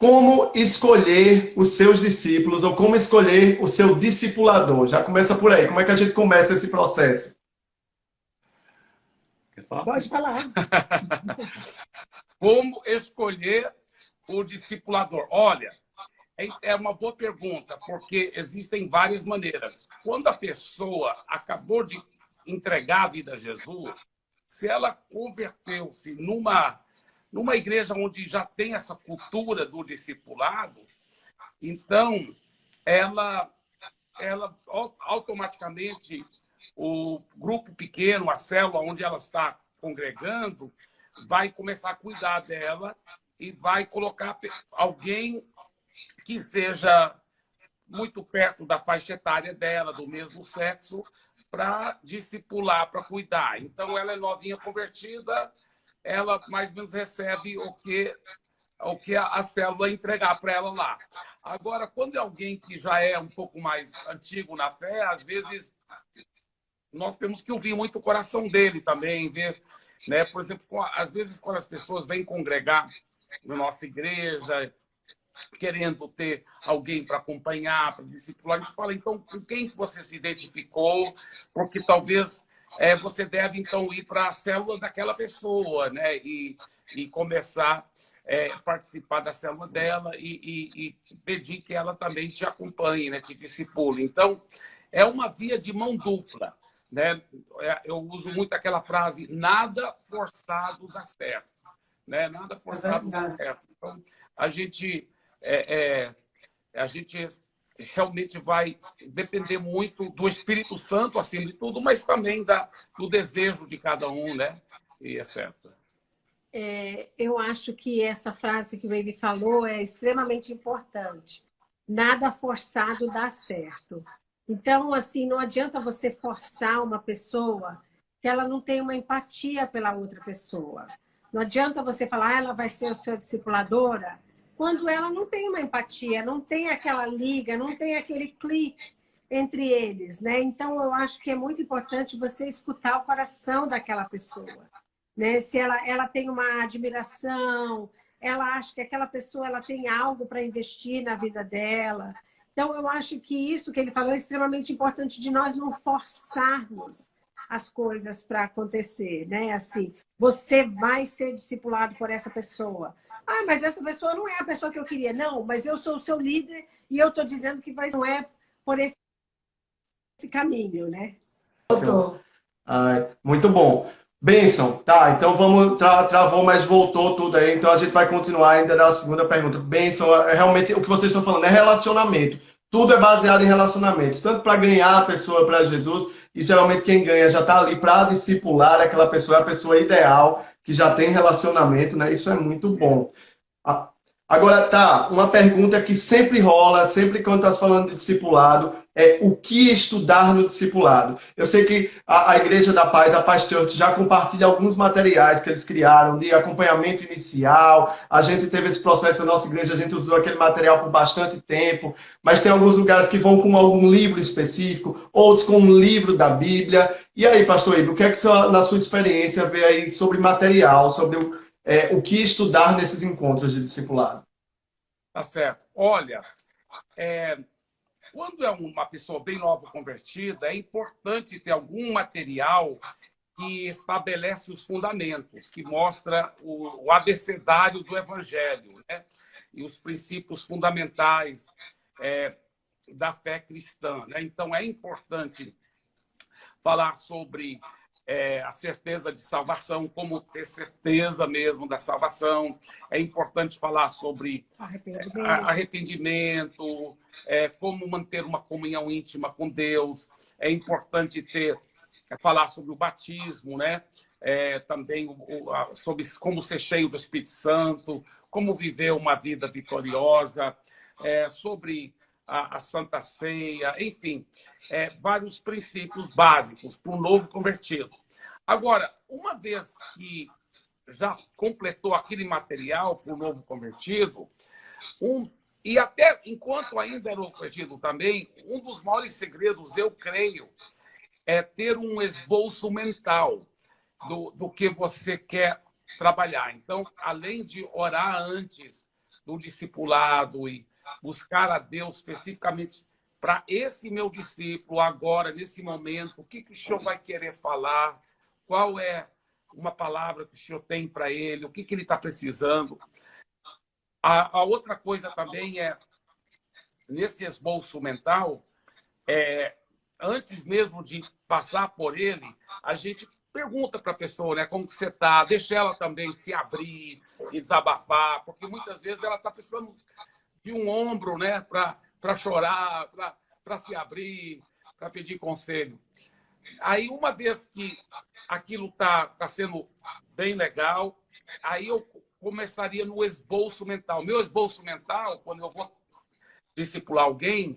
como escolher os seus discípulos ou como escolher o seu discipulador? Já começa por aí. Como é que a gente começa esse processo? Quer falar? Pode falar. Como escolher o discipulador? Olha, é uma boa pergunta, porque existem várias maneiras. Quando a pessoa acabou de entregar a vida a Jesus, se ela converteu-se numa igreja onde já tem essa cultura do discipulado, então ela automaticamente, o grupo pequeno, a célula onde ela está congregando, vai começar a cuidar dela e vai colocar alguém que seja muito perto da faixa etária dela, do mesmo sexo, para discipular, para cuidar. Então, ela é novinha convertida, ela mais ou menos recebe o que a célula entregar para ela lá. Agora, quando é alguém que já é um pouco mais antigo na fé, às vezes nós temos que ouvir muito o coração dele também, ver, né? Por exemplo, às vezes quando as pessoas vêm congregar na nossa igreja, querendo ter alguém para acompanhar, para discipular, a gente fala, então, com quem que você se identificou? Porque talvez você deve, então, ir para a célula daquela pessoa, né? E começar a participar da célula dela e pedir que ela também te acompanhe, né? Te discipule. Então, é uma via de mão dupla, né? Eu uso muito aquela frase, nada forçado dá certo, né? Nada forçado dá certo. Então, a gente realmente vai depender muito do Espírito Santo, acima de tudo, mas também do desejo de cada um, né? E etc. Eu acho que essa frase que o Baby falou é extremamente importante. Nada forçado dá certo. Então, assim, não adianta você forçar uma pessoa que ela não tem uma empatia pela outra pessoa. Não adianta você falar, ela vai ser o seu discipuladora, quando ela não tem uma empatia, não tem aquela liga, não tem aquele clique entre eles, né? Então, eu acho que é muito importante você escutar o coração daquela pessoa, né? Se ela tem uma admiração, ela acha que aquela pessoa ela tem algo para investir na vida dela. Então, eu acho que isso que ele falou é extremamente importante de nós não forçarmos as coisas para acontecer, né? Assim, você vai ser discipulado por essa pessoa. Ah, mas essa pessoa não é a pessoa que eu queria. Não, mas eu sou o seu líder e eu estou dizendo que não é por esse caminho, né? Ai, muito bom. Benção, tá, então vamos, travou, mas voltou tudo aí, então a gente vai continuar ainda na segunda pergunta. Benção, realmente o que vocês estão falando é relacionamento. Tudo é baseado em relacionamentos, tanto para ganhar a pessoa para Jesus, e geralmente quem ganha já está ali para discipular aquela pessoa, é a pessoa ideal, que já tem relacionamento, né? Isso é muito bom. Agora, tá, uma pergunta que sempre rola, sempre quando está falando de discipulado, é o que estudar no discipulado. Eu sei que a Igreja da Paz, a Paz Church, já compartilha alguns materiais que eles criaram de acompanhamento inicial. A gente teve esse processo na nossa igreja, a gente usou aquele material por bastante tempo, mas tem alguns lugares que vão com algum livro específico, outros com um livro da Bíblia. E aí, pastor Ivo, o que é que na sua experiência vê aí sobre material, sobre o que estudar nesses encontros de discipulado? Tá certo. Olha, quando é uma pessoa bem nova convertida, é importante ter algum material que estabelece os fundamentos, que mostra o abecedário do Evangelho, né? E os princípios fundamentais da fé cristã, né? Então, é importante falar sobre a certeza de salvação, como ter certeza mesmo da salvação. É importante falar sobre arrependimento, como manter uma comunhão íntima com Deus. É importante falar sobre o batismo, né? Também sobre como ser cheio do Espírito Santo, como viver uma vida vitoriosa, sobre a Santa Ceia, enfim, vários princípios básicos para um novo convertido. Agora, uma vez que já completou aquele material para o novo convertido, e até enquanto ainda era convertido também, um dos maiores segredos, eu creio, é ter um esboço mental do que você quer trabalhar. Então, além de orar antes do discipulado e buscar a Deus especificamente para esse meu discípulo agora, nesse momento, o que o senhor vai querer falar, qual é uma palavra que o senhor tem para ele, o que ele está precisando. A outra coisa também é, nesse esboço mental, antes mesmo de passar por ele, a gente pergunta para a pessoa, né, como que você está, deixa ela também se abrir e desabafar, porque muitas vezes ela está precisando de um ombro, né, para chorar, para se abrir, para pedir conselho. Aí, uma vez que aquilo está sendo bem legal, aí eu começaria no esboço mental. Meu esboço mental, quando eu vou discipular alguém,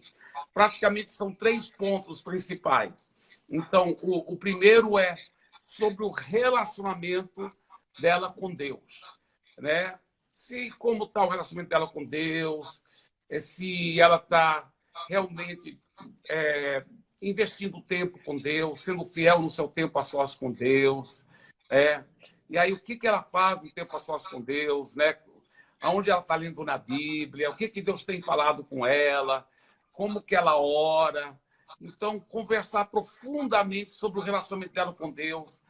praticamente são 3 pontos principais. Então, o primeiro é sobre o relacionamento dela com Deus, né? Como está o relacionamento dela com Deus, se ela está realmente investindo tempo com Deus, sendo fiel no seu tempo a sós com Deus, e aí o que ela faz no tempo a sós com Deus, né? Aonde ela está lendo na Bíblia, o que Deus tem falado com ela, como que ela ora. Então, conversar profundamente sobre o relacionamento dela com Deus,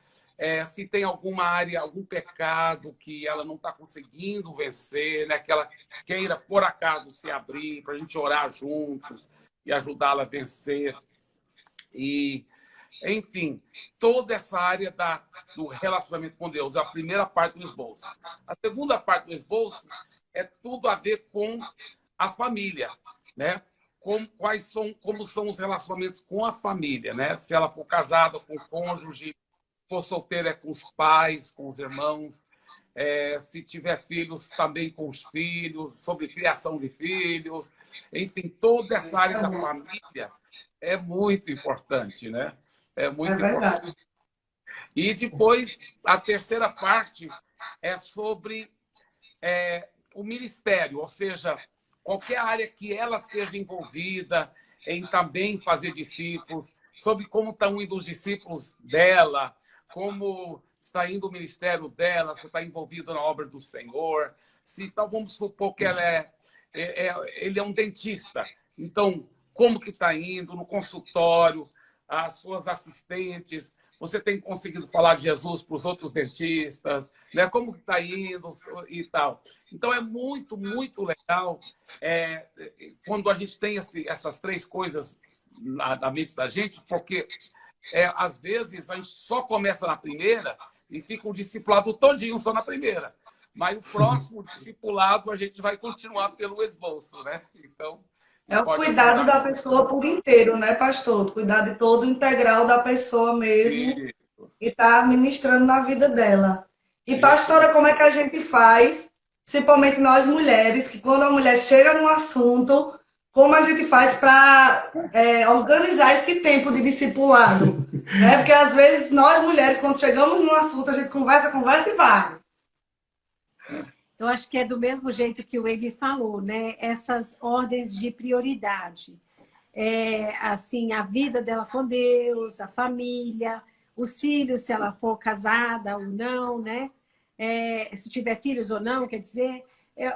se tem alguma área, algum pecado que ela não está conseguindo vencer, né? Que ela queira, por acaso, se abrir para a gente orar juntos e ajudá-la a vencer. E, enfim, toda essa área do relacionamento com Deus é a primeira parte do esboço. A segunda parte do esboço é tudo a ver com a família, né? Como são os relacionamentos com a família, né? Se ela for casada com o cônjuge, for solteira com os pais, com os irmãos, se tiver filhos, também com os filhos, sobre criação de filhos. Enfim, toda essa área da família é muito importante, né? É muito importante. E depois, a terceira parte é sobre o ministério, ou seja, qualquer área que ela esteja envolvida em também fazer discípulos, sobre como estão indo os discípulos dela, como está indo o ministério dela, se está envolvido na obra do Senhor. Então, vamos supor que ele é um dentista. Então, como que está indo no consultório, as suas assistentes, você tem conseguido falar de Jesus para os outros dentistas, né? Como que está indo e tal. Então, é muito, muito legal quando a gente tem essas 3 coisas na mente da gente, porque às vezes a gente só começa na primeira e fica um discipulado todinho só na primeira. Mas o próximo discipulado a gente vai continuar pelo esboço, né? Então, é o cuidado da pessoa por inteiro, né, pastor? Cuidar de todo o integral da pessoa mesmo. Isso. E tá ministrando na vida dela. E, isso. Pastora, como é que a gente faz, principalmente nós mulheres, que quando a mulher chega num assunto, como a gente faz para organizar esse tempo de discipulado? Né? Porque, às vezes, nós mulheres, quando chegamos num assunto, a gente conversa e vai. Eu acho que é do mesmo jeito que o Wave falou, né? Essas ordens de prioridade. Assim, a vida dela com Deus, a família, os filhos, se ela for casada ou não, né? Se tiver filhos ou não, quer dizer,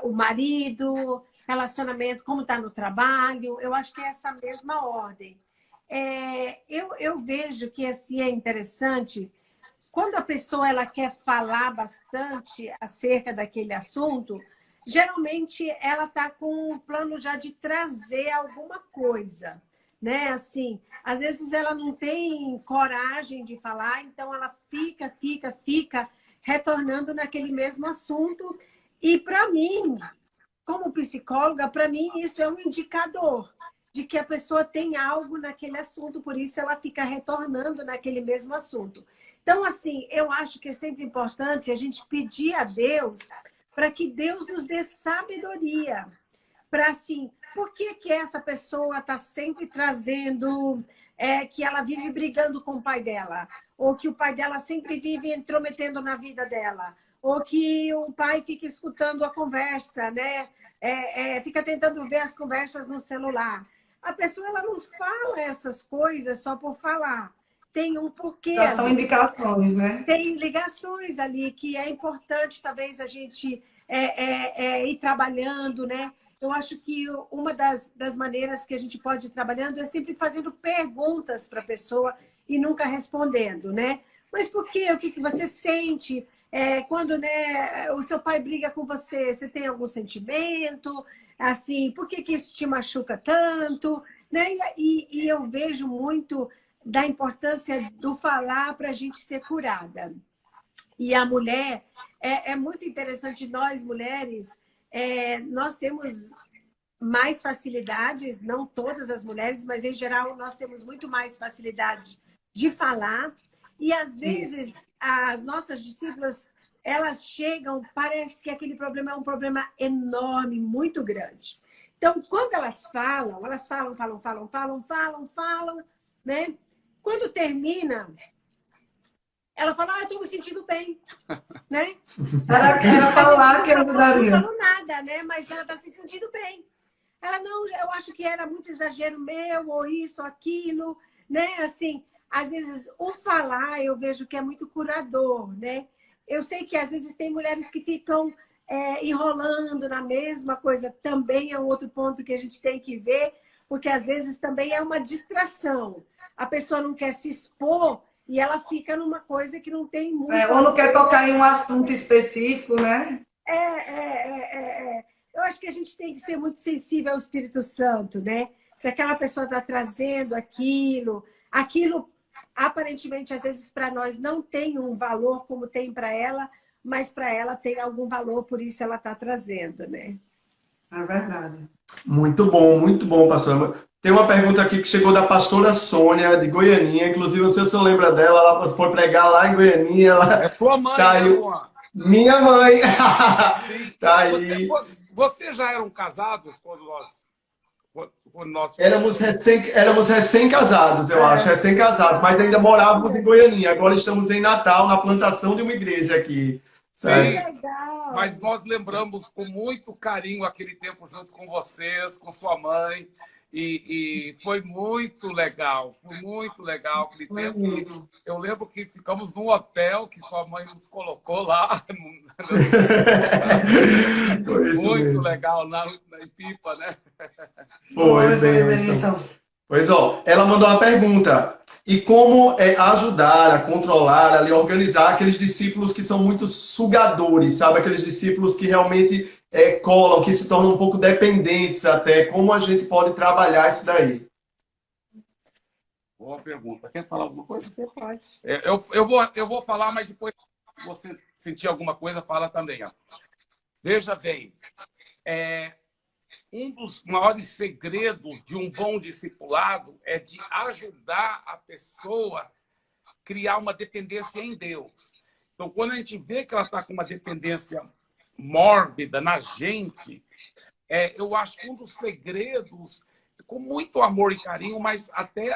o marido, relacionamento, como está no trabalho. Eu acho que é essa mesma ordem. Eu vejo que assim, é interessante. Quando a pessoa ela quer falar bastante acerca daquele assunto, geralmente ela está com um plano já de trazer alguma coisa, né? Assim, às vezes ela não tem coragem de falar, então ela fica retornando naquele mesmo assunto. E para mim, como psicóloga, para mim isso é um indicador de que a pessoa tem algo naquele assunto, por isso ela fica retornando naquele mesmo assunto. Então, assim, eu acho que é sempre importante a gente pedir a Deus para que Deus nos dê sabedoria. Para, assim, por que essa pessoa está sempre trazendo que ela vive brigando com o pai dela? Ou que o pai dela sempre vive intrometendo na vida dela? Ou que o pai fica escutando a conversa, né? Fica tentando ver as conversas no celular. A pessoa ela não fala essas coisas só por falar. Tem um porquê. São indicações, né? Tem ligações ali que é importante, talvez, a gente ir trabalhando, né? Eu acho que uma das maneiras que a gente pode ir trabalhando é sempre fazendo perguntas para a pessoa e nunca respondendo, né? Mas por quê? O que você sente? Quando, né, o seu pai briga com você, você tem algum sentimento? Assim, por que isso te machuca tanto? Né? E eu vejo muito da importância do falar para a gente ser curada. E a mulher, é muito interessante, nós mulheres, nós temos mais facilidades, não todas as mulheres, mas em geral nós temos muito mais facilidade de falar. E às vezes as nossas discípulas, elas chegam, parece que aquele problema é um problema enorme, muito grande. Então, quando elas falam, né? Quando termina, ela fala, eu estou me sentindo bem, né? Era falar que ajudaria. Não falou nada, né? Mas ela está se sentindo bem. Ela, não, eu acho que era muito exagero meu, ou isso, ou aquilo, né? Assim, às vezes, o falar, eu vejo que é muito curador, né? Eu sei que, às vezes, tem mulheres que ficam enrolando na mesma coisa. Também é um outro ponto que a gente tem que ver, porque, às vezes, também é uma distração. A pessoa não quer se expor e ela fica numa coisa que não tem muito... ou não quer tocar em um assunto específico, né? Eu acho que a gente tem que ser muito sensível ao Espírito Santo, né? Se aquela pessoa está trazendo aquilo aparentemente, às vezes, para nós não tem um valor como tem para ela, mas para ela tem algum valor, por isso ela está trazendo, né? É verdade. Muito bom, pastor. Tem uma pergunta aqui que chegou da pastora Sônia, de Goianinha. Inclusive, não sei se você lembra dela, ela foi pregar lá em Goianinha. Ela... É sua mãe, tá né, aí... Luan? Minha mãe! Sim. Tá aí. Você já eram casados quando nós Éramos recém-casados, eu acho, recém-casados, mas ainda morávamos em Goianinha. Agora estamos em Natal, na plantação de uma igreja aqui. Sim, legal. mas nós lembramos com muito carinho aquele tempo junto com vocês, com sua mãe, e foi muito legal aquele tempo. Eu lembro que ficamos num hotel que sua mãe nos colocou lá. Muito legal, na Ipipa, né? Foi bênção. Pois, ela mandou uma pergunta. E como ajudar a controlar, a organizar aqueles discípulos que são muito sugadores, sabe? Aqueles discípulos que realmente colam, que se tornam um pouco dependentes até. Como a gente pode trabalhar isso daí? Boa pergunta. Quer falar alguma coisa? Você pode. Eu vou falar, mas depois se você sentir alguma coisa, fala também. Ó. Veja bem, um dos maiores segredos de um bom discipulado é de ajudar a pessoa a criar uma dependência em Deus. Então, quando a gente vê que ela está com uma dependência mórbida na gente, eu acho que um dos segredos, com muito amor e carinho, mas até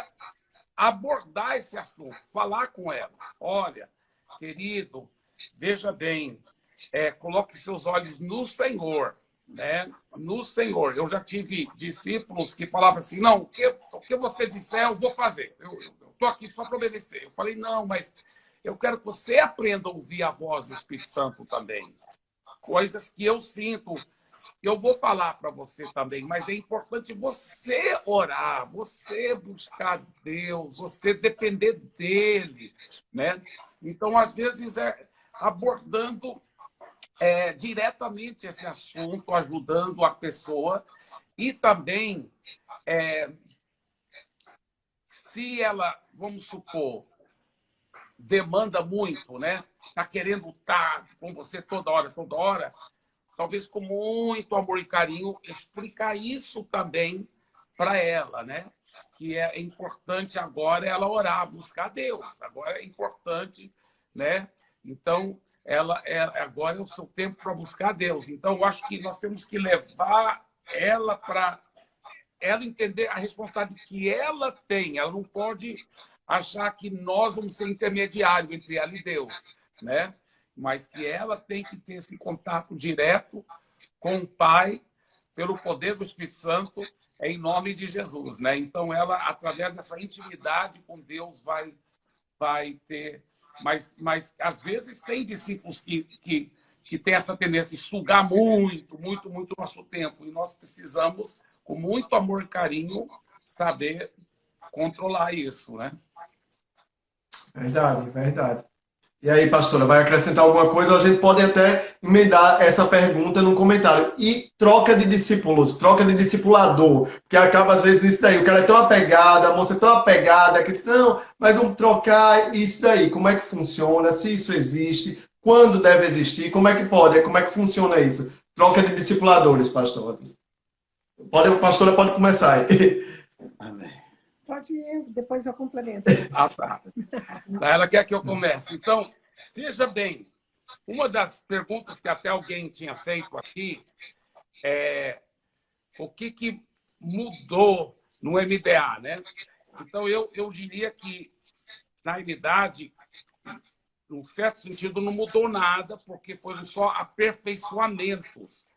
abordar esse assunto, falar com ela. Olha, querido, veja bem, coloque seus olhos no Senhor. Né? No Senhor. Eu já tive discípulos que falavam assim, não, o que você disser, eu vou fazer. Eu estou aqui só para obedecer. Eu falei, não, mas eu quero que você aprenda a ouvir a voz do Espírito Santo também. Coisas que eu sinto, eu vou falar para você também, mas é importante você orar, você buscar Deus, você depender dEle. Né? Então, às vezes, abordando diretamente esse assunto, ajudando a pessoa e também se ela, vamos supor, demanda muito, né? Está querendo estar com você toda hora, talvez com muito amor e carinho, explicar isso também para ela, né? Que é importante agora ela orar, buscar Deus. Agora é importante, né? Então, agora é o seu tempo para buscar Deus. Então, eu acho que nós temos que levar ela para ela entender a responsabilidade que ela tem. Ela não pode achar que nós vamos ser intermediário entre ela e Deus, né? Mas que ela tem que ter esse contato direto com o Pai, pelo poder do Espírito Santo, em nome de Jesus, né? Então, ela, através dessa intimidade com Deus, vai ter... Mas às vezes tem discípulos que que tem essa tendência de sugar muito, muito, muito nosso tempo. E nós precisamos, com muito amor e carinho, saber controlar isso, né? Verdade, verdade. E aí, pastora, vai acrescentar alguma coisa? A gente pode até emendar essa pergunta no comentário. E troca de discípulos, troca de discipulador, porque acaba às vezes isso daí. O cara é tão apegado, a moça é tão apegada, que diz, não, mas vamos trocar isso daí. Como é que funciona? Se isso existe? Quando deve existir? Como é que pode? Como é que funciona isso? Troca de discipuladores, pastores. Pastora, pode começar aí. Amém. Pode ir, depois eu complemento. Ah, tá. Ela quer que eu comece. Então, veja bem, uma das perguntas que até alguém tinha feito aqui é o que mudou no MDA, né? Então, eu diria que, na realidade, num certo sentido, não mudou nada, porque foram só aperfeiçoamentos.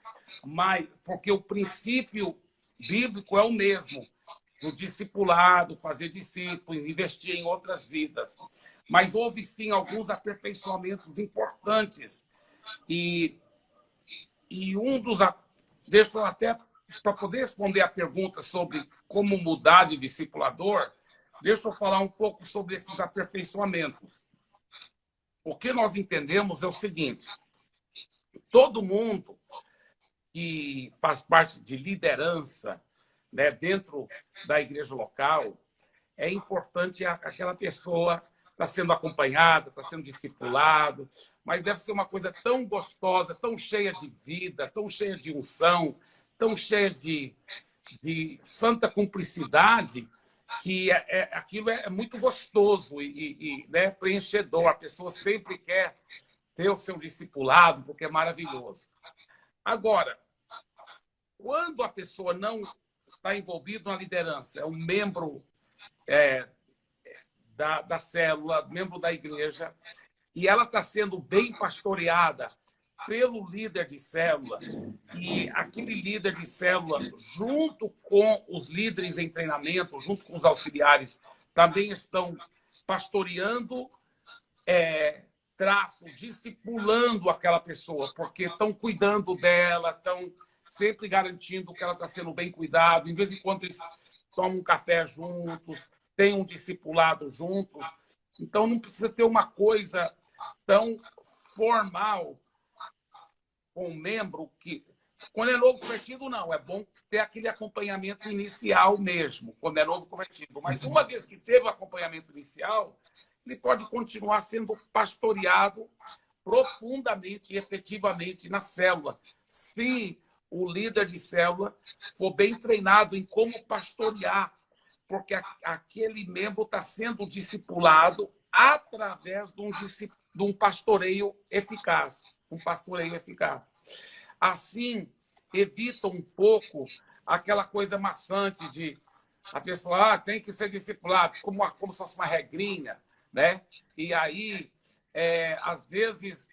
Mas, porque o princípio bíblico é o mesmo. Do discipulado, fazer discípulos, investir em outras vidas. Mas houve, sim, alguns aperfeiçoamentos importantes. E um dos... Deixa eu até, para poder responder a pergunta sobre como mudar de discipulador, deixa eu falar um pouco sobre esses aperfeiçoamentos. O que nós entendemos é o seguinte: todo mundo que faz parte de liderança, né, dentro da igreja local, é importante aquela pessoa estar sendo acompanhada, estar sendo discipulado, mas deve ser uma coisa tão gostosa, tão cheia de vida, tão cheia de unção, tão cheia de santa cumplicidade, que aquilo é muito gostoso e né, preenchedor. A pessoa sempre quer ter o seu discipulado, porque é maravilhoso. Agora, quando a pessoa não está envolvido na liderança, é um membro da célula, membro da igreja, e ela está sendo bem pastoreada pelo líder de célula, e aquele líder de célula, junto com os líderes em treinamento, junto com os auxiliares, também estão pastoreando, discipulando aquela pessoa, porque estão cuidando dela, estão sempre garantindo que ela está sendo bem cuidada. De vez em quando eles tomam um café juntos, têm um discipulado juntos. Então, não precisa ter uma coisa tão formal com o membro que... Quando é novo convertido, não. É bom ter aquele acompanhamento inicial mesmo, quando é novo convertido. Mas uma vez que teve o acompanhamento inicial, ele pode continuar sendo pastoreado profundamente e efetivamente na célula, se o líder de célula for bem treinado em como pastorear, porque aquele membro está sendo discipulado através de um pastoreio eficaz. Um pastoreio eficaz. Assim, evita um pouco aquela coisa maçante de a pessoa tem que ser discipulado, como se fosse uma regrinha, né? E aí, às vezes,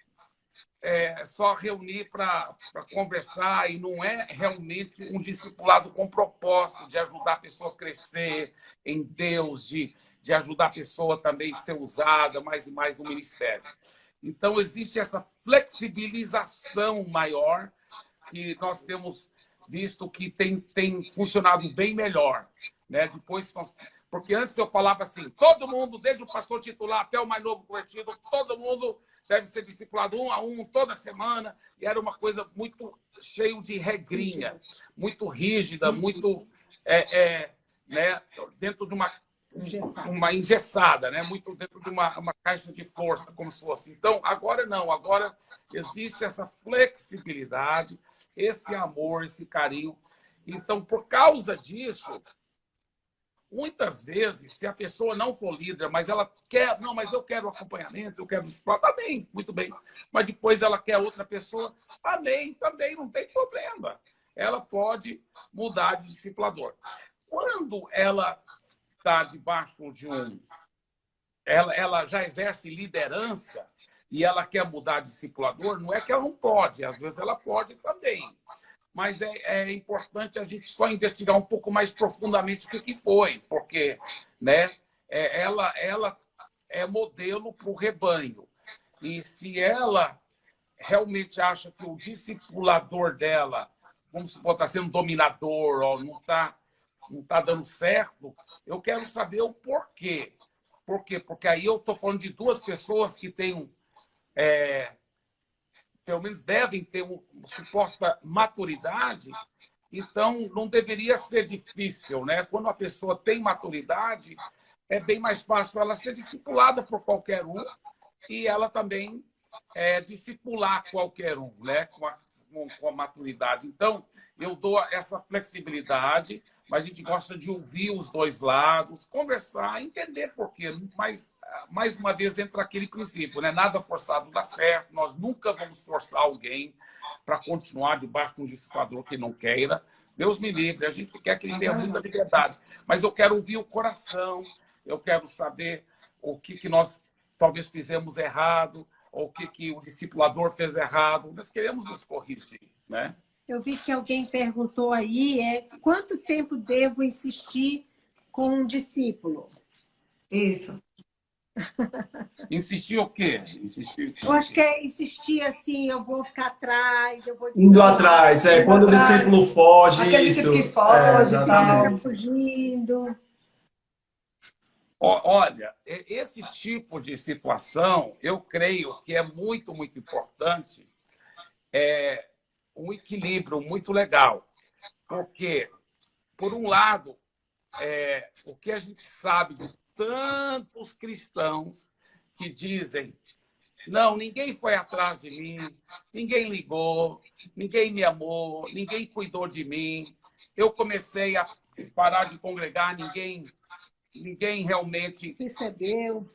só reunir para conversar, e não é realmente um discipulado com propósito de ajudar a pessoa a crescer em Deus, de ajudar a pessoa também a ser usada mais e mais no ministério. Então, existe essa flexibilização maior que nós temos visto que tem funcionado bem melhor, né? Porque antes eu falava assim, todo mundo, desde o pastor titular até o mais novo convertido, todo mundo deve ser discipulado 1 a 1, toda semana, e era uma coisa muito cheia de regrinha, muito rígida, muito né, dentro de uma engessada, né? Muito dentro de uma caixa de força, como se fosse. Então, agora não, agora existe essa flexibilidade, esse amor, esse carinho. Então, por causa disso, muitas vezes, se a pessoa não for líder, mas ela quer, não, mas eu quero acompanhamento, eu quero disciplina, tá bem, muito bem. Mas depois ela quer outra pessoa, amém, também não tem problema. Ela pode mudar de discipulador. Quando ela está debaixo de ela já exerce liderança e ela quer mudar de discipulador, não é que ela não pode, às vezes ela pode também. Mas é importante a gente só investigar um pouco mais profundamente o que foi, porque né, ela é modelo para o rebanho. E se ela realmente acha que o discipulador dela, vamos supor, está sendo dominador, ou não tá dando certo, eu quero saber o porquê. Por quê? Porque aí eu estou falando de duas pessoas que têm, pelo menos devem ter uma suposta maturidade, então não deveria ser difícil, né? Quando a pessoa tem maturidade, é bem mais fácil ela ser discipulada por qualquer um e ela também discipular qualquer um, né? Com a maturidade. Então, eu dou essa flexibilidade, mas a gente gosta de ouvir os dois lados, conversar, entender por quê. Mas, mais uma vez, entra aquele princípio, né? Nada forçado dá certo, nós nunca vamos forçar alguém para continuar debaixo de um dissipador que não queira. Deus me livre, a gente quer que ele tenha muita liberdade, mas eu quero ouvir o coração, eu quero saber o que nós talvez fizemos errado, ou o que o discipulador fez errado. Nós queremos nos corrigir, né? Eu vi que alguém perguntou aí, quanto tempo devo insistir com um discípulo? Isso. Insistir o quê? Insistir. Eu acho que é insistir assim, eu vou ficar atrás, eu vou... Indo atrás, quando o discípulo foge, aquele isso. Aquele que foge, exatamente. Fugindo. Olha, esse tipo de situação, eu creio que é muito, muito importante, um equilíbrio muito legal. Porque, por um lado, o que a gente sabe de tantos cristãos que dizem: não, ninguém foi atrás de mim, ninguém ligou, ninguém me amou, ninguém cuidou de mim, eu comecei a parar de congregar, ninguém realmente Percebeu.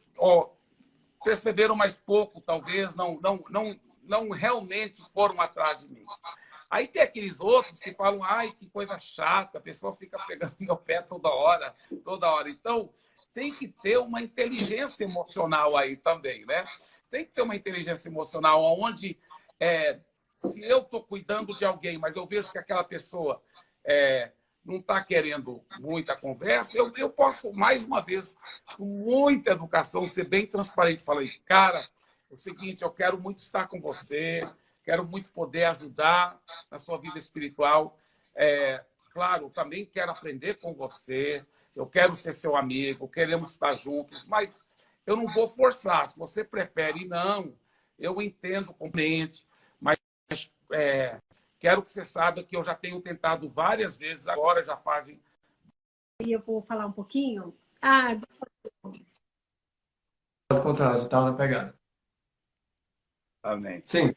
Perceberam mais pouco, talvez, não realmente foram atrás de mim. Aí tem aqueles outros que falam: ai, que coisa chata, a pessoa fica pegando meu pé toda hora, toda hora. Então, tem que ter uma inteligência emocional aí também, né? Tem que ter uma inteligência emocional onde, se eu estou cuidando de alguém, mas eu vejo que aquela pessoa não está querendo muita conversa, eu posso, mais uma vez, com muita educação, ser bem transparente. Falei: cara, é o seguinte, eu quero muito estar com você, quero muito poder ajudar na sua vida espiritual. Claro, também quero aprender com você, eu quero ser seu amigo, queremos estar juntos, mas eu não vou forçar. Se você prefere não, eu entendo completamente, mas quero que você saiba que eu já tenho tentado várias vezes, agora já fazem... E eu vou falar um pouquinho. Ao contrário, estava na pegada. Amém. Sim.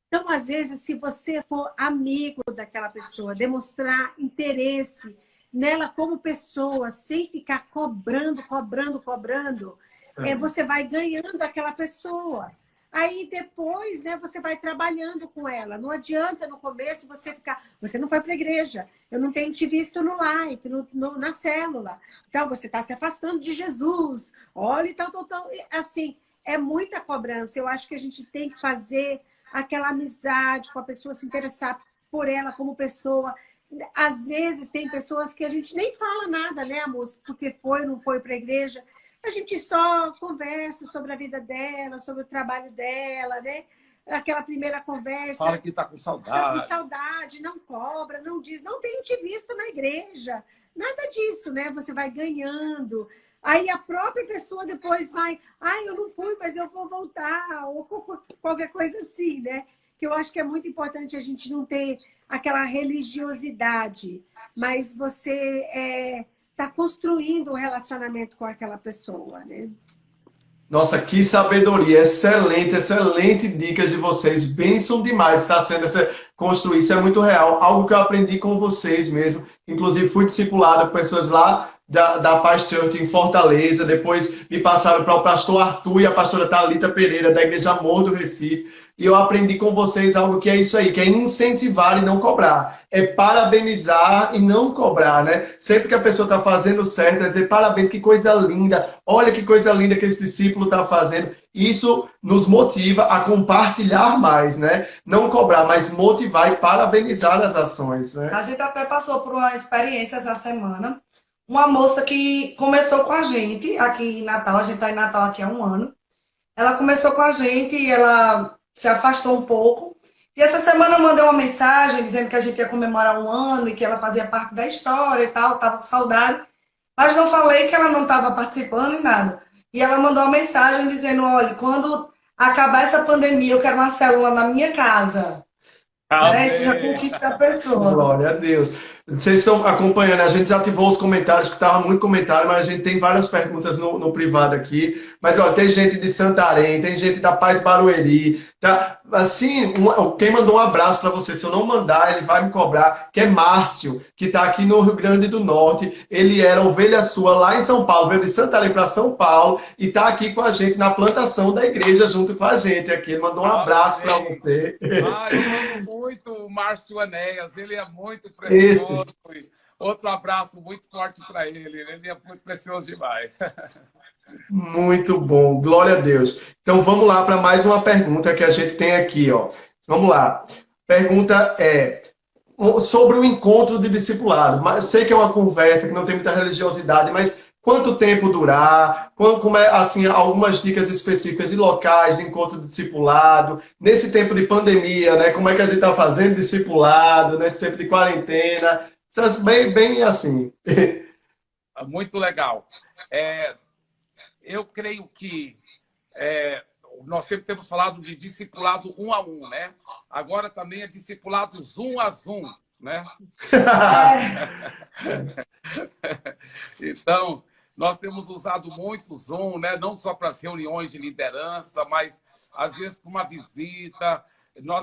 Então, às vezes, se você for amigo daquela pessoa, demonstrar interesse nela como pessoa, sem ficar cobrando, você vai ganhando aquela pessoa. Aí depois, né, você vai trabalhando com ela. Não adianta no começo você ficar... Você não foi para a igreja, eu não tenho te visto no live, na célula. Então, você está se afastando de Jesus. Olha, tal. Assim, é muita cobrança. Eu acho que a gente tem que fazer aquela amizade com a pessoa, se interessar por ela como pessoa. Às vezes tem pessoas que a gente nem fala nada, né, amor? Porque foi ou não foi para a igreja. A gente só conversa sobre a vida dela, sobre o trabalho dela, né? Aquela primeira conversa. Fala que está com saudade. Está com saudade, não cobra, não diz, não tenho te visto na igreja. Nada disso, né? Você vai ganhando. Aí a própria pessoa depois vai, eu não fui, mas eu vou voltar, ou qualquer coisa assim, né? Que eu acho que é muito importante a gente não ter aquela religiosidade, mas você está construindo um relacionamento com aquela pessoa, né? Nossa, que sabedoria! Excelente dicas de vocês. Bênção demais está sendo construir. Isso é muito real. Algo que eu aprendi com vocês mesmo. Inclusive, fui discipulado por pessoas lá da Paz Church em Fortaleza. Depois me passaram para o pastor Arthur e a pastora Thalita Pereira, da Igreja Amor do Recife. E eu aprendi com vocês algo que é isso aí, que é incentivar e não cobrar. É parabenizar e não cobrar, né? Sempre que a pessoa está fazendo certo, é dizer: parabéns, que coisa linda. Olha que coisa linda que esse discípulo está fazendo. Isso nos motiva a compartilhar mais, né? Não cobrar, mas motivar e parabenizar as ações, né? A gente até passou por uma experiência essa semana. Uma moça que começou com a gente aqui em Natal, a gente está em Natal aqui há 1 ano. Ela começou com a gente e ela se afastou um pouco. E essa semana eu mandei uma mensagem dizendo que a gente ia comemorar 1 ano e que ela fazia parte da história e tal, estava com saudade. Mas não falei que ela não estava participando e nada. E ela mandou uma mensagem dizendo, olha, quando acabar essa pandemia, eu quero uma célula na minha casa. Né? Isso já conquista a pessoa. Glória a Deus. Vocês estão acompanhando, a gente já ativou os comentários, que estava muito comentário, mas a gente tem várias perguntas no privado aqui. Mas, olha, tem gente de Santarém, tem gente da Paz Barueri, tá? Assim, quem mandou um abraço para você, se eu não mandar, ele vai me cobrar, que é Márcio, que está aqui no Rio Grande do Norte. Ele era ovelha sua lá em São Paulo, veio de Santarém para São Paulo e está aqui com a gente na plantação da igreja, junto com a gente aqui. Ele mandou um abraço para você. Eu amo muito o Márcio Enéas, ele é muito precioso. Outro abraço muito forte para ele. Ele é muito precioso demais. Muito bom, glória a Deus. Então vamos lá para mais uma pergunta que a gente tem aqui, ó. Vamos lá. Pergunta é sobre o encontro de discipulado. Mas sei que é uma conversa que não tem muita religiosidade, mas quanto tempo durar? Como é assim algumas dicas específicas de locais de encontro de discipulado nesse tempo de pandemia, né? Como é que a gente está fazendo discipulado nesse tempo de quarentena? Bem assim. Muito legal. Eu creio que nós sempre temos falado de discipulado 1 a 1, né? Agora também é discipulado Zoom a Zoom, né? Então, nós temos usado muito o Zoom, né? Não só para as reuniões de liderança, mas às vezes para uma visita.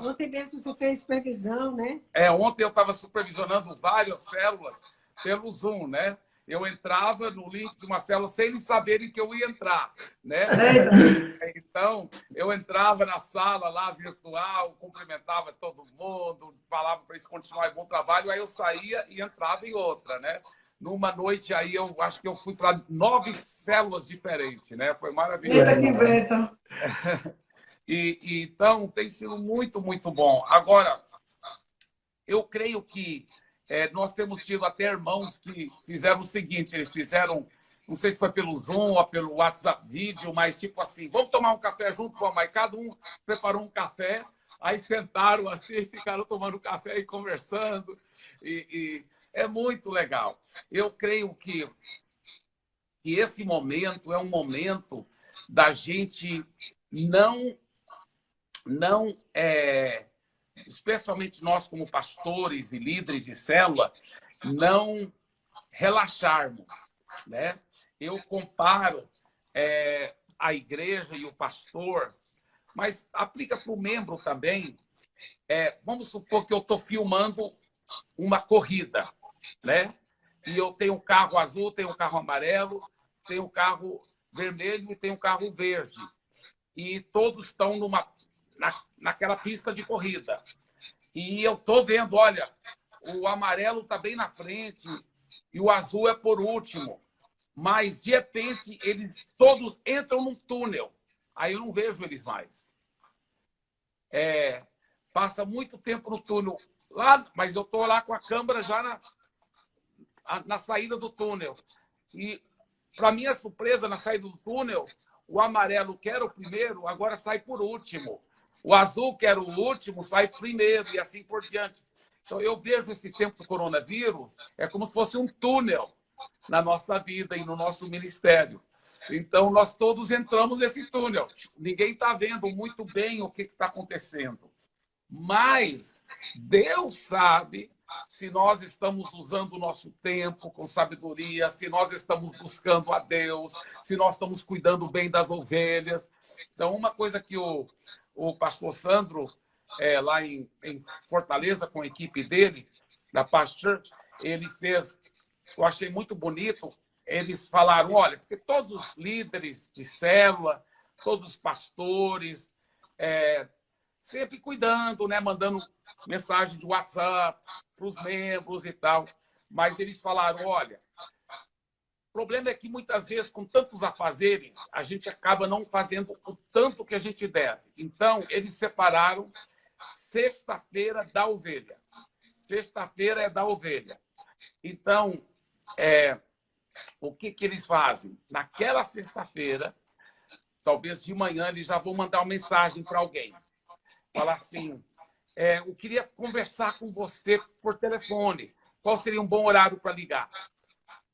Ontem mesmo você fez supervisão, né? Ontem eu estava supervisionando várias células pelo Zoom, né? Eu entrava no link de uma célula sem eles saberem que eu ia entrar, né? Então, eu entrava na sala lá virtual, cumprimentava todo mundo, falava para eles continuarem bom trabalho, aí eu saía e entrava em outra, né? Numa noite aí, eu acho que eu fui para 9 células diferentes, né? Foi maravilhoso. Eita, que bênção. Então, tem sido muito, muito bom. Agora, eu creio que nós temos tido até irmãos que fizeram o seguinte, eles fizeram, não sei se foi pelo Zoom ou pelo WhatsApp vídeo, mas tipo assim, vamos tomar um café junto, vamos, aí cada um preparou um café, aí sentaram assim, ficaram tomando café e conversando, e é muito legal. Eu creio que esse momento é um momento da gente especialmente nós como pastores e líderes de célula, não relaxarmos, né? Eu comparo a igreja e o pastor, mas aplica para o membro também. Vamos supor que eu estou filmando uma corrida, né? E eu tenho um carro azul, tenho um carro amarelo, tenho um carro vermelho e tenho um carro verde. E todos estão naquela pista de corrida. E eu estou vendo, olha, o amarelo está bem na frente e o azul é por último. Mas, de repente, eles todos entram num túnel. Aí eu não vejo eles mais. Passa muito tempo no túnel. Mas eu estou lá com a câmera já na saída do túnel. E, para minha surpresa, na saída do túnel, o amarelo, que era o primeiro, agora sai por último. O azul, que era o último, sai primeiro e assim por diante. Então, eu vejo esse tempo do coronavírus como se fosse um túnel na nossa vida e no nosso ministério. Então, nós todos entramos nesse túnel. Ninguém está vendo muito bem o que está acontecendo. Mas Deus sabe se nós estamos usando o nosso tempo com sabedoria, se nós estamos buscando a Deus, se nós estamos cuidando bem das ovelhas. Então, uma coisa que o pastor Sandro, lá em Fortaleza, com a equipe dele, da Paz Church, ele fez, eu achei muito bonito, eles falaram, olha, porque todos os líderes de célula, todos os pastores, sempre cuidando, né, mandando mensagem de WhatsApp para os membros e tal, mas eles falaram, olha, o problema é que muitas vezes, com tantos afazeres, a gente acaba não fazendo o tanto que a gente deve. Então, eles separaram sexta-feira da ovelha. Sexta-feira é da ovelha. Então, o que eles fazem? Naquela sexta-feira, talvez de manhã, eles já vão mandar uma mensagem para alguém. falar assim, eu queria conversar com você por telefone. Qual seria um bom horário para ligar?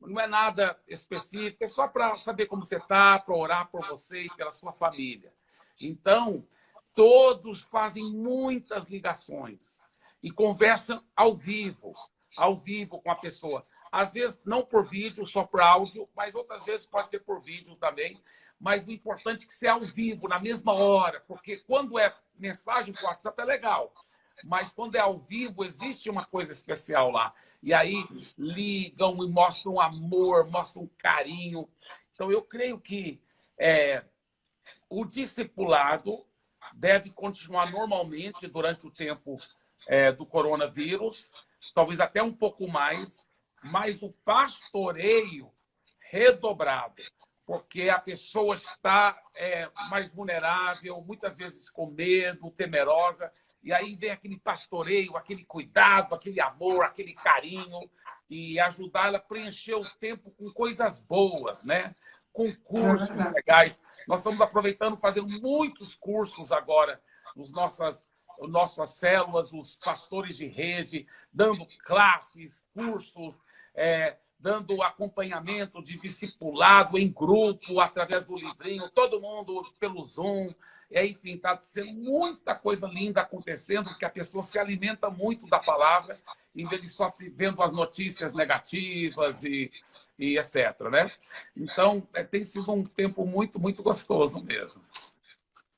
Não é nada específico, é só para saber como você está, para orar por você e pela sua família. Então, todos fazem muitas ligações e conversam ao vivo com a pessoa. Às vezes, não por vídeo, só por áudio, mas outras vezes pode ser por vídeo também. Mas o importante é que seja ao vivo, na mesma hora, porque quando é mensagem por WhatsApp é legal, mas quando é ao vivo, existe uma coisa especial lá. E aí ligam e mostram amor, mostram carinho. Então, eu creio que o discipulado deve continuar normalmente durante o tempo do coronavírus, talvez até um pouco mais, mas o pastoreio redobrado, porque a pessoa está mais vulnerável, muitas vezes com medo, temerosa, e aí vem aquele pastoreio, aquele cuidado, aquele amor, aquele carinho, e ajudar ela a preencher o tempo com coisas boas, né? Com cursos legais. Nós estamos aproveitando, fazendo muitos cursos agora nos nossas células, os pastores de rede, dando classes, cursos, dando acompanhamento de discipulado em grupo, através do livrinho, todo mundo pelo Zoom. Enfim, está sendo muita coisa linda acontecendo, porque a pessoa se alimenta muito da palavra, em vez de só vendo as notícias negativas e etc. Né? Então, tem sido um tempo muito, muito gostoso mesmo.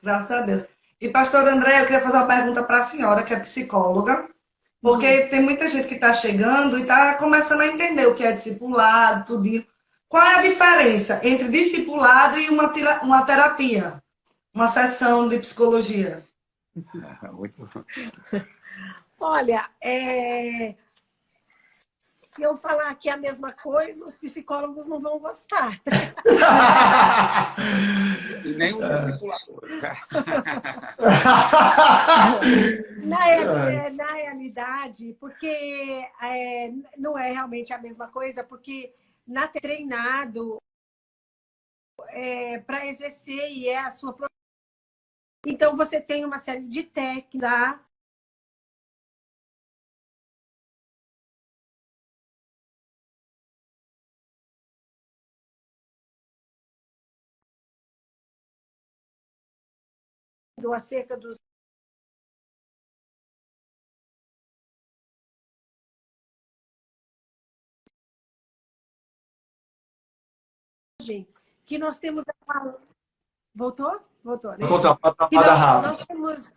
Graças a Deus. E, pastor André, eu queria fazer uma pergunta para a senhora, que é psicóloga, porque tem muita gente que está chegando e está começando a entender o que é discipulado, tudinho. Qual é a diferença entre discipulado e uma terapia? Uma sessão de psicologia? Muito bom. Olha, se eu falar que é a mesma coisa, os psicólogos não vão gostar. E nem o discipulador. Na realidade, porque não é realmente a mesma coisa, porque treinado para exercer e é a sua profissão. Então, você tem uma série de técnicas. Acerca dos que nós temos voltou, né? Que nós temos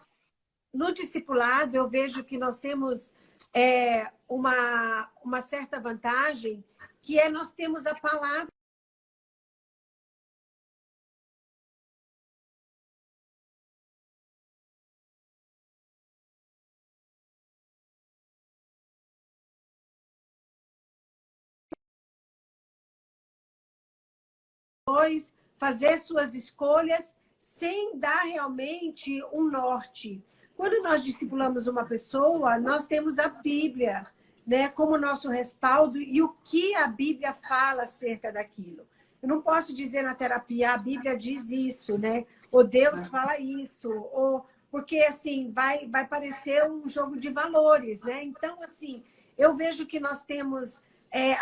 no discipulado, eu vejo que nós temos uma certa vantagem, que nós temos a palavra fazer suas escolhas sem dar realmente um norte. Quando nós discipulamos uma pessoa, nós temos a Bíblia, né, como nosso respaldo e o que a Bíblia fala acerca daquilo. Eu não posso dizer na terapia, a Bíblia diz isso, né? Ou Deus fala isso, ou porque assim vai parecer um jogo de valores, né? Então, assim, eu vejo que nós temos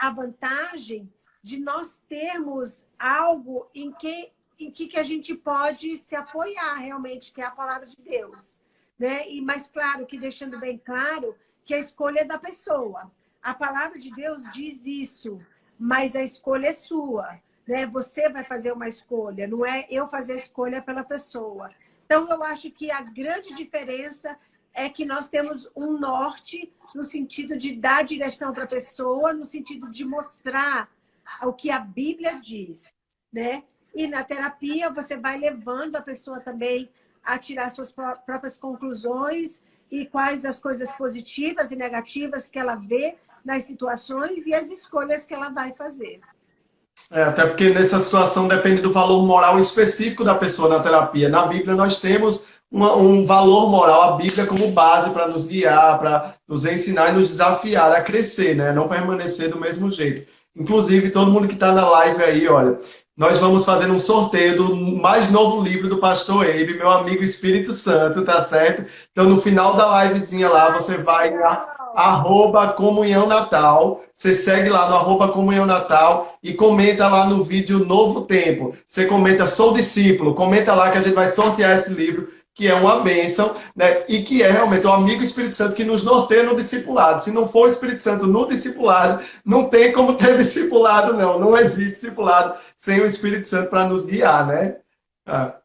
a vantagem de nós termos algo em que a gente pode se apoiar realmente, que é a palavra de Deus, né? Mas claro, que deixando bem claro que a escolha é da pessoa. A palavra de Deus diz isso, mas a escolha é sua, né? Você vai fazer uma escolha, não é eu fazer a escolha pela pessoa. Então, eu acho que a grande diferença é que nós temos um norte no sentido de dar direção para a pessoa, no sentido de mostrar o que a Bíblia diz, né? E na terapia você vai levando a pessoa também a tirar suas próprias conclusões e quais as coisas positivas e negativas que ela vê nas situações e as escolhas que ela vai fazer. Até porque nessa situação depende do valor moral específico da pessoa na terapia. Na Bíblia nós temos um valor moral, a Bíblia como base para nos guiar, para nos ensinar e nos desafiar a crescer, né? Não permanecer do mesmo jeito. Inclusive, todo mundo que está na live aí, olha, nós vamos fazer um sorteio do mais novo livro do Pastor Eibe, meu amigo Espírito Santo, tá certo? Então, no final da livezinha lá, você vai na @Comunhão Natal, você segue lá no @Comunhão Natal e comenta lá no vídeo Novo Tempo. Você comenta, sou discípulo, comenta lá que a gente vai sortear esse livro, que é uma bênção, né? E que é realmente o amigo Espírito Santo que nos norteia no discipulado. Se não for o Espírito Santo no discipulado, não tem como ter discipulado, não. Não existe discipulado sem o Espírito Santo para nos guiar, né? Ah.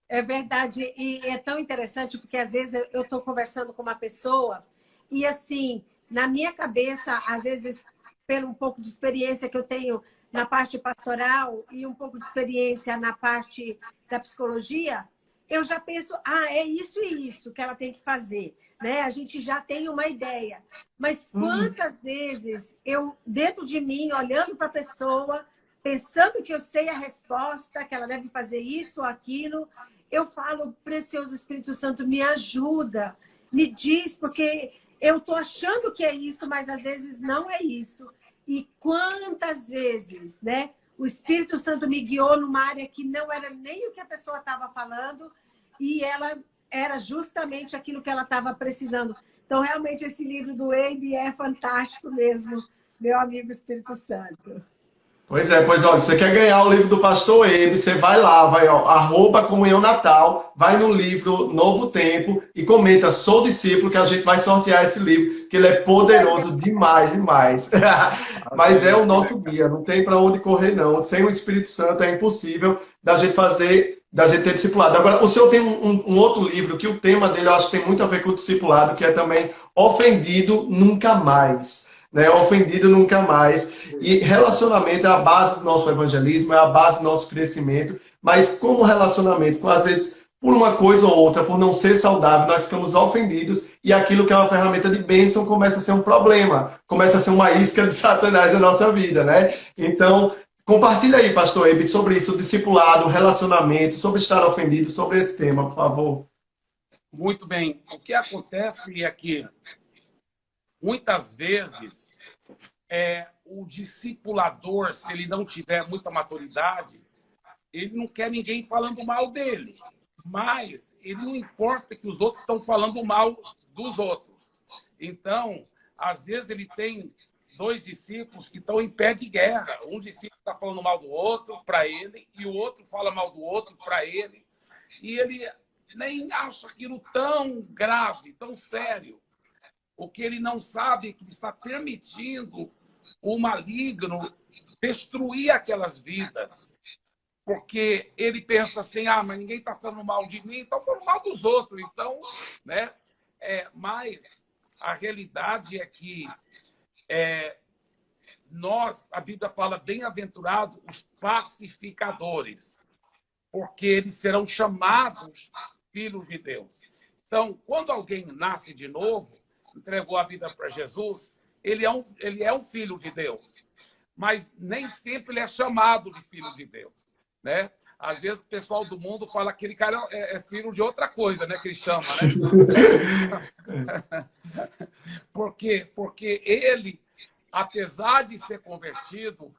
É verdade, e é tão interessante porque às vezes eu estou conversando com uma pessoa e assim, na minha cabeça, às vezes, pelo um pouco de experiência que eu tenho na parte pastoral e um pouco de experiência na parte da psicologia, eu já penso, é isso e isso que ela tem que fazer, né? A gente já tem uma ideia. Mas quantas vezes eu, dentro de mim, olhando para a pessoa, pensando que eu sei a resposta, que ela deve fazer isso ou aquilo, eu falo, precioso Espírito Santo, me ajuda, me diz, porque eu estou achando que é isso, mas às vezes não é isso. E quantas vezes, né? O Espírito Santo me guiou numa área que não era nem o que a pessoa estava falando e ela era justamente aquilo que ela estava precisando. Então, realmente, esse livro do Eibe é fantástico mesmo, meu amigo Espírito Santo. Pois olha, você quer ganhar o livro do Pastor Eibe, você vai lá, vai, ó, @Comunhão Natal, vai no livro Novo Tempo e comenta, sou discípulo, que a gente vai sortear esse livro, que ele é poderoso demais, demais. Mas é o nosso guia, não tem para onde correr, não. Sem o Espírito Santo é impossível da gente ter discipulado. Agora, o senhor tem um outro livro, que o tema dele eu acho que tem muito a ver com o discipulado, que é também Ofendido Nunca Mais. Né? Ofendido nunca mais. E relacionamento é a base do nosso evangelismo, é a base do nosso crescimento, mas como relacionamento, às vezes, por uma coisa ou outra, por não ser saudável, nós ficamos ofendidos e aquilo que é uma ferramenta de bênção começa a ser um problema, começa a ser uma isca de Satanás na nossa vida, né? Então, compartilha aí, pastor Eibe, sobre isso, discipulado, relacionamento, sobre estar ofendido, sobre esse tema, por favor. Muito bem. O que acontece é que muitas vezes, o discipulador, se ele não tiver muita maturidade, ele não quer ninguém falando mal dele. Mas ele não importa que os outros estão falando mal dos outros. Então, às vezes, ele tem 2 discípulos que estão em pé de guerra. Um discípulo está falando mal do outro para ele, e o outro fala mal do outro para ele. E ele nem acha aquilo tão grave, tão sério. O que ele não sabe é que ele está permitindo o maligno destruir aquelas vidas. Porque ele pensa assim, mas ninguém está falando mal de mim, estão falando mal dos outros. Então, né? Mas a realidade é que a Bíblia fala, bem-aventurados os pacificadores, porque eles serão chamados filhos de Deus. Então, quando alguém nasce de novo, entregou a vida para Jesus, ele é um filho de Deus. Mas nem sempre ele é chamado de filho de Deus, né? Às vezes o pessoal do mundo fala que aquele cara é filho de outra coisa, né? Que ele chama, né? Por quê? Porque ele, apesar de ser convertido,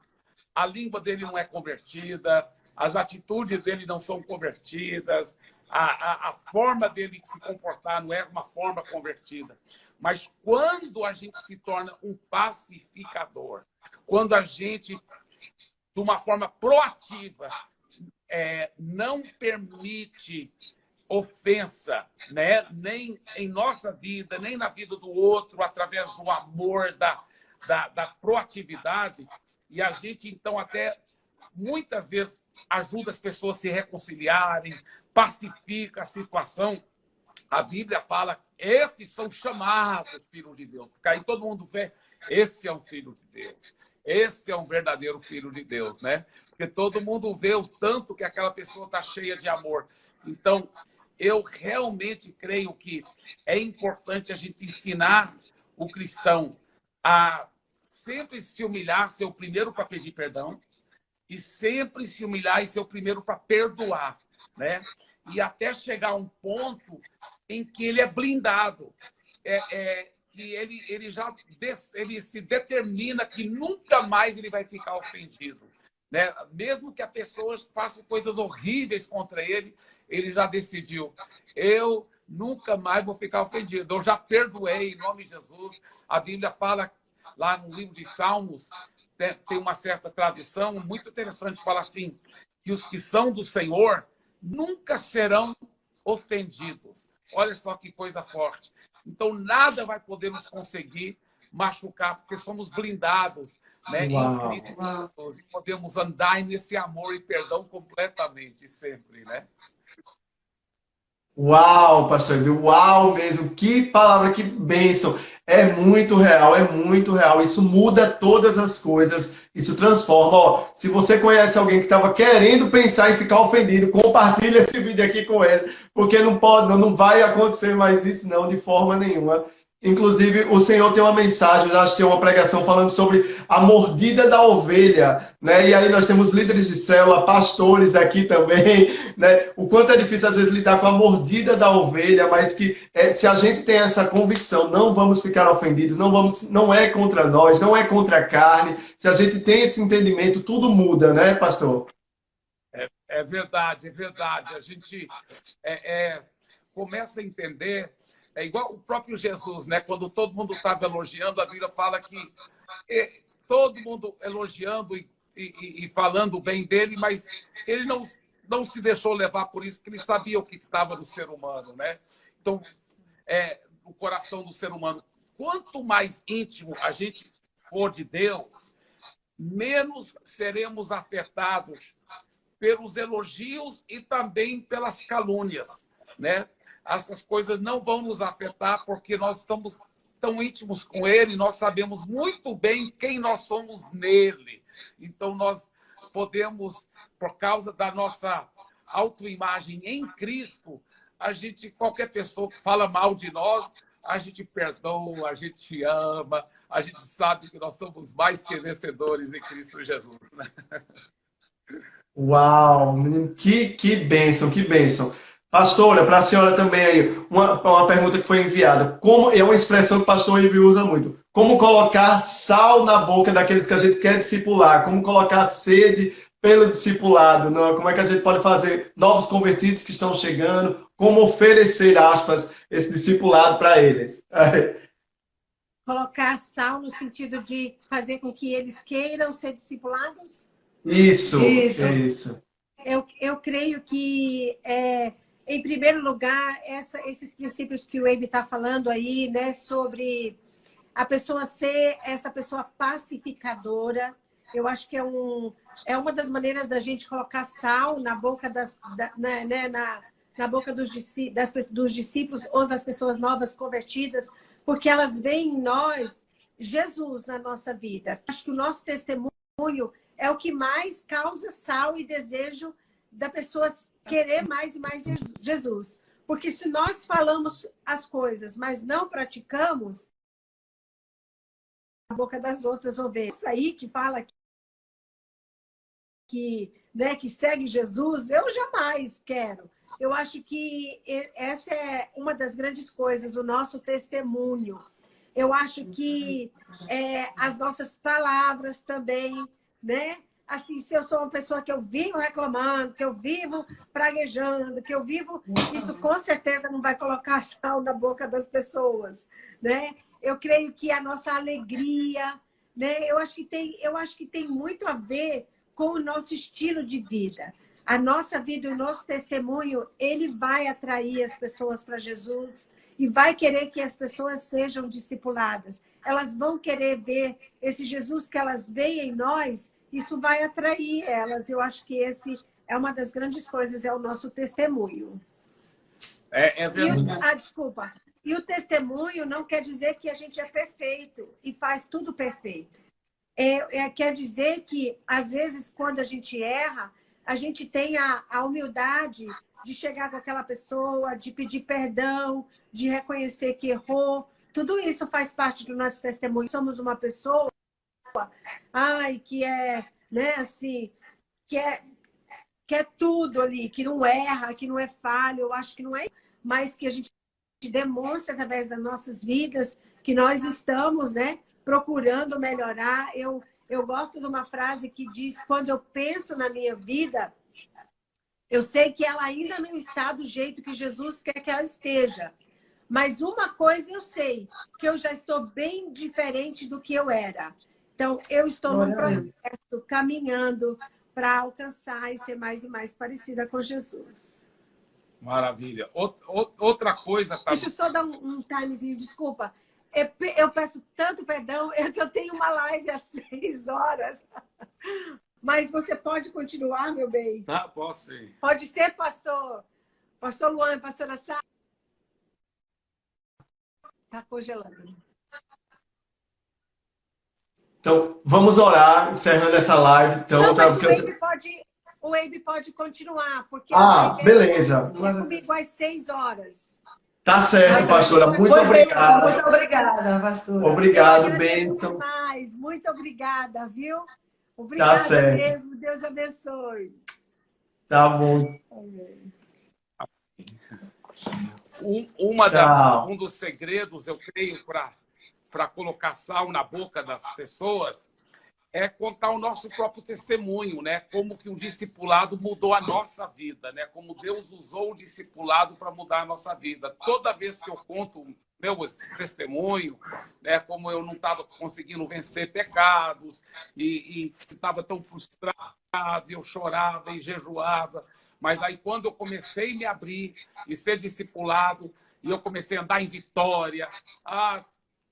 a língua dele não é convertida, as atitudes dele não são convertidas, a forma dele de se comportar não é uma forma convertida. Mas quando a gente se torna um pacificador, quando a gente, de uma forma proativa, não permite ofensa, né? Nem em nossa vida, nem na vida do outro, através do amor, da proatividade, e a gente, então, até muitas vezes ajuda as pessoas a se reconciliarem, pacifica a situação. A Bíblia fala, esses são chamados filhos de Deus. Porque aí todo mundo vê, esse é um filho de Deus. Esse é um verdadeiro filho de Deus, né? Porque todo mundo vê o tanto que aquela pessoa está cheia de amor. Então, eu realmente creio que é importante a gente ensinar o cristão a sempre se humilhar, ser o primeiro para pedir perdão, e sempre se humilhar e ser o primeiro para perdoar, né? E até chegar a um ponto em que ele é blindado, que ele se determina que nunca mais ele vai ficar ofendido. né? Mesmo que a pessoa faça coisas horríveis contra ele, ele já decidiu. Eu nunca mais vou ficar ofendido. Eu já perdoei, em nome de Jesus. A Bíblia fala, lá no livro de Salmos, tem uma certa tradução muito interessante, fala assim, que os que são do Senhor nunca serão ofendidos. Olha só que coisa forte. Então, nada vai poder nos conseguir machucar, porque somos blindados, né? Uau. Em Cristo Jesus, e podemos andar nesse amor e perdão completamente, sempre, né? Uau, pastor Emílio, uau mesmo, que palavra, que bênção. É muito real, é muito real. Isso muda todas as coisas, isso transforma. Ó, se você conhece alguém que estava querendo pensar em ficar ofendido, compartilha esse vídeo aqui com ele, porque não pode, não vai acontecer mais isso não, de forma nenhuma. Inclusive, o Senhor tem uma mensagem, eu já assisti uma pregação falando sobre a mordida da ovelha, né? E aí nós temos líderes de célula, pastores aqui também, né? O quanto é difícil às vezes lidar com a mordida da ovelha, mas que se a gente tem essa convicção, não vamos ficar ofendidos, não é contra nós, não é contra a carne. Se a gente tem esse entendimento, tudo muda, né, pastor? É verdade, é verdade. A gente começa a entender. É igual o próprio Jesus, né? Quando todo mundo estava elogiando, a Bíblia fala que todo mundo elogiando e falando bem dele, mas ele não se deixou levar por isso, porque ele sabia o que estava no ser humano, né? Então, o coração do ser humano. Quanto mais íntimo a gente for de Deus, menos seremos afetados pelos elogios e também pelas calúnias, né? Essas coisas não vão nos afetar porque nós estamos tão íntimos com Ele, nós sabemos muito bem quem nós somos nele. Então, nós podemos, por causa da nossa autoimagem em Cristo, qualquer pessoa que fala mal de nós, a gente perdoa, a gente ama, a gente sabe que nós somos mais que vencedores em Cristo Jesus, né? Uau, menino, que bênção, que bênção. Pastora, para a senhora também aí, uma pergunta que foi enviada. Como é uma expressão que o pastor Ibi usa muito. Como colocar sal na boca daqueles que a gente quer discipular? Como colocar sede pelo discipulado? Não? Como é que a gente pode fazer novos convertidos que estão chegando? Como oferecer, aspas, esse discipulado para eles? Colocar sal no sentido de fazer com que eles queiram ser discipulados? Isso. Eu creio que, em primeiro lugar, esses princípios que o Wade está falando aí, né, sobre a pessoa ser essa pessoa pacificadora, eu acho que é uma das maneiras da gente colocar sal na boca na boca dos discípulos ou das pessoas novas convertidas, porque elas veem em nós Jesus na nossa vida. Acho que o nosso testemunho é o que mais causa sal e desejo da pessoa querer mais e mais Jesus. Porque se nós falamos as coisas, mas não praticamos, a boca das outras ovelhas aí que fala que segue Jesus, eu jamais quero. Eu acho que essa é uma das grandes coisas, o nosso testemunho. Eu acho que as nossas palavras também, né? Assim, se eu sou uma pessoa que eu vivo reclamando, que eu vivo praguejando, que eu vivo... Isso com certeza não vai colocar sal na boca das pessoas, né? Eu creio que a nossa alegria, né? Eu acho que tem muito a ver com o nosso estilo de vida. A nossa vida e o nosso testemunho, ele vai atrair as pessoas para Jesus e vai querer que as pessoas sejam discipuladas. Elas vão querer ver esse Jesus que elas veem em nós, isso vai atrair elas. Eu acho que esse é uma das grandes coisas, é o nosso testemunho. É verdade. Desculpa. E o testemunho não quer dizer que a gente é perfeito e faz tudo perfeito. Quer dizer que, às vezes, quando a gente erra, a gente tem a humildade de chegar com aquela pessoa, de pedir perdão, de reconhecer que errou. Tudo isso faz parte do nosso testemunho. Somos uma pessoa que né, assim, que é tudo ali, que não erra, que não é falho. Eu acho que não é, mas que a gente demonstra através das nossas vidas que nós estamos, né, procurando melhorar. Eu eu gosto de uma frase que diz: quando eu penso na minha vida, eu sei que ela ainda não está do jeito que Jesus quer que ela esteja. Mas uma coisa eu sei, que eu já estou bem diferente do que eu era. Então, eu estou num processo, caminhando para alcançar e ser mais e mais parecida com Jesus. Maravilha. Outra coisa... Tá... Deixa eu só dar um timezinho, desculpa. Eu peço tanto perdão, é que eu tenho uma live às 6 horas. Mas você pode continuar, meu bem? Tá, posso sim. Pode ser, pastor? Pastor Luan, pastora Sá? Está congelando. Então, vamos orar, encerrando essa live. Então, não, tá, mas o Wave pode continuar, porque beleza. É comigo às 6 horas. Tá certo, pastora. Muito obrigada. Muito obrigada, pastora. Obrigado, bênção. Muito obrigada, viu? Obrigada tá certo. mesmo. Deus abençoe. Tá bom. Um dos segredos, eu creio, para colocar sal na boca das pessoas é contar o nosso próprio testemunho, né? Como que um discipulado mudou a nossa vida, né? Como Deus usou o discipulado para mudar a nossa vida. Toda vez que eu conto meu testemunho, né? Como eu não estava conseguindo vencer pecados e estava tão frustrado, eu chorava e jejuava. Mas aí quando eu comecei a me abrir e ser discipulado, e eu comecei a andar em vitória,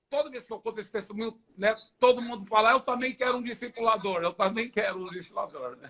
toda vez que eu conto esse testemunho, né, todo mundo fala: eu também quero um discipulador, eu também quero um discipulador. Né?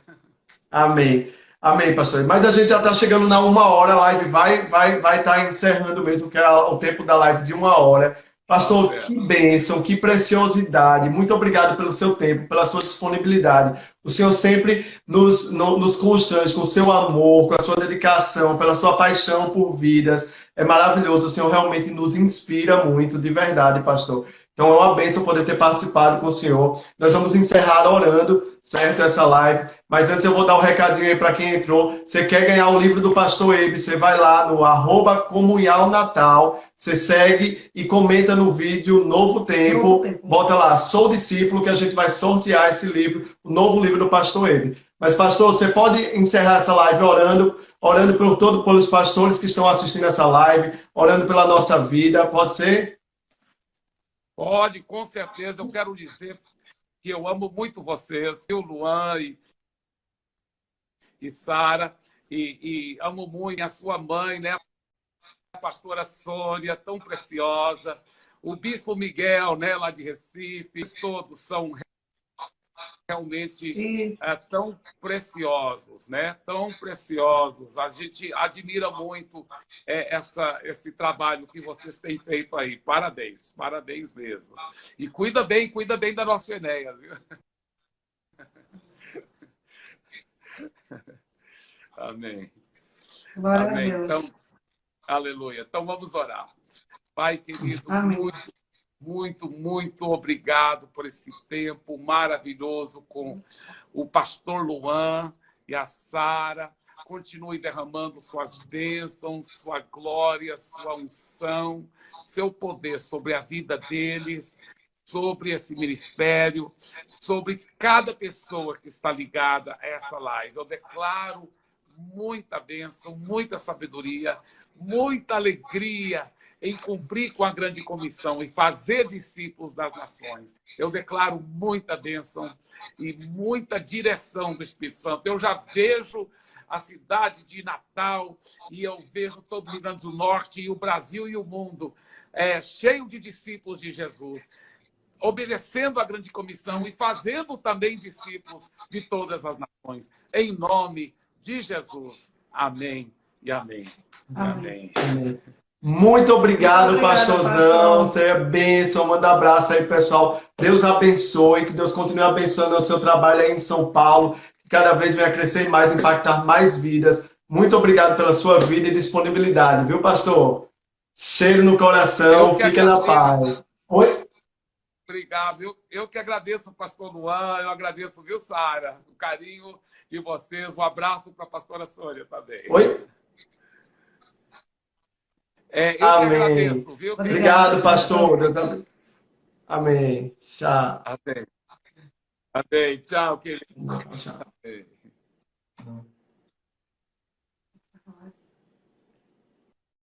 Amém. Amém, pastor. Mas a gente já está chegando na 1 hora, a live vai estar encerrando mesmo, que é o tempo da live de 1 hora. Pastor, que bênção, que preciosidade. Muito obrigado pelo seu tempo, pela sua disponibilidade. O Senhor sempre nos constrange com o seu amor, com a sua dedicação, pela sua paixão por vidas. É maravilhoso. O Senhor realmente nos inspira muito, de verdade, pastor. Então é uma bênção poder ter participado com o Senhor. Nós vamos encerrar orando, certo, essa live. Mas antes eu vou dar um recadinho aí para quem entrou. Você quer ganhar o livro do pastor Eibe, você vai lá no @comunhalnatal, você segue e comenta no vídeo Novo Tempo. Bota lá, sou discípulo, que a gente vai sortear esse livro, o novo livro do pastor Eibe. Mas, pastor, você pode encerrar essa live orando pelos pastores que estão assistindo essa live, orando pela nossa vida, pode ser? Pode, com certeza. Eu quero dizer que eu amo muito vocês, eu, Luan e Sara, e amo muito a sua mãe, né? A pastora Sônia, tão preciosa, o bispo Miguel, né, lá de Recife, todos são realmente tão preciosos, né? Tão preciosos. A gente admira muito esse trabalho que vocês têm feito aí. Parabéns, parabéns mesmo. E cuida bem da nossa Enéas, viu? Amém. Amém. Então, aleluia. Então vamos orar. Pai querido, Amém. muito obrigado por esse tempo maravilhoso com o pastor Luan e a Sara. Continue derramando suas bênçãos, sua glória, sua unção, seu poder sobre a vida deles, sobre esse ministério, sobre cada pessoa que está ligada a essa live. Eu declaro muita bênção, muita sabedoria, muita alegria em cumprir com a grande comissão e fazer discípulos das nações. Eu declaro muita bênção e muita direção do Espírito Santo. Eu já vejo a cidade de Natal e eu vejo todo o Rio Grande do Norte e o Brasil e o mundo cheio de discípulos de Jesus, obedecendo a grande comissão e fazendo também discípulos de todas as nações. Em nome de Jesus. Amém e amém. Amém. Amém. Muito obrigado, pastorzão. Você é bênção. Manda abraço aí, pessoal. Deus abençoe. Que Deus continue abençoando o seu trabalho aí em São Paulo. Que cada vez venha crescer mais, impactar mais vidas. Muito obrigado pela sua vida e disponibilidade, viu, pastor? Cheiro no coração. Fica na paz. Oi? Obrigado. Eu que agradeço, pastor Luan. Eu agradeço, viu, Sara? O carinho de vocês. Um abraço para a pastora Sônia também. Oi? Eu Amém. que agradeço, viu? Obrigado, pastor. Deus abençoe. Amém. Tchau. Até. Até, tchau, querido. Tchau. Até.